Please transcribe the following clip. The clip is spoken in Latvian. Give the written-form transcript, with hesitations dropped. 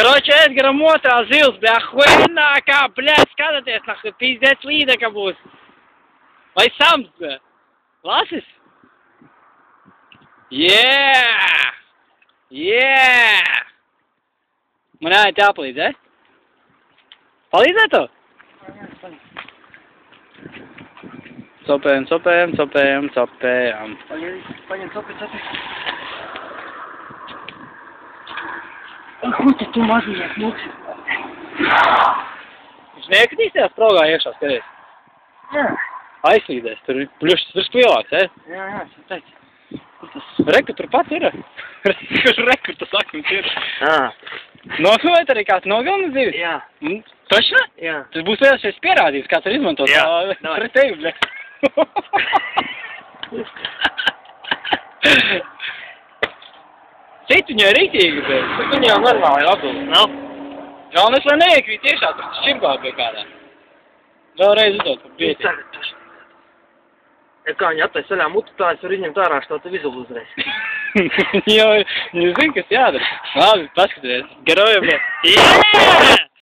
Короче, Edgaram otrā zils, bļā, huenākā, bļā, skatāties, nahtu, pīzdēts līdeka būs. Vai sams, bļā? Lasis? Yeah! Yeah! Man jāiet jāpalīdz, Palīdzēt to? Sopējam. Paņem sopi. Ko tu maziņies mūksi? Viņš neiekrīstījās spraugā iekšā, skaties. Jā. Aizslīdēs, tur pļušas drusku lielāks, Jā, es teicu. Reku tur pat ir. Reku tas akmens ir. Nofilēt arī kāds nogalina zivis? Jā. Toši? Jā. Tas būs lieliskais pierādījums, kāds var izmantot. Jā, pret tevi, bļa. Cit viņai rītīgi, bet tas viņai jau normāli ir atbildi. Nav? Galvenais, lai neiekrīt iekšā, tur šķirgā pie kādā. Vēlreiz uzdot, pa pieti. Ja kā viņi attaisa saļā mutu, tā es varu izņemt ārā šo te vizulu uzreiz. Viņi zina, kas jādara. Labi, paskaties. Garojam, bļa. Jā!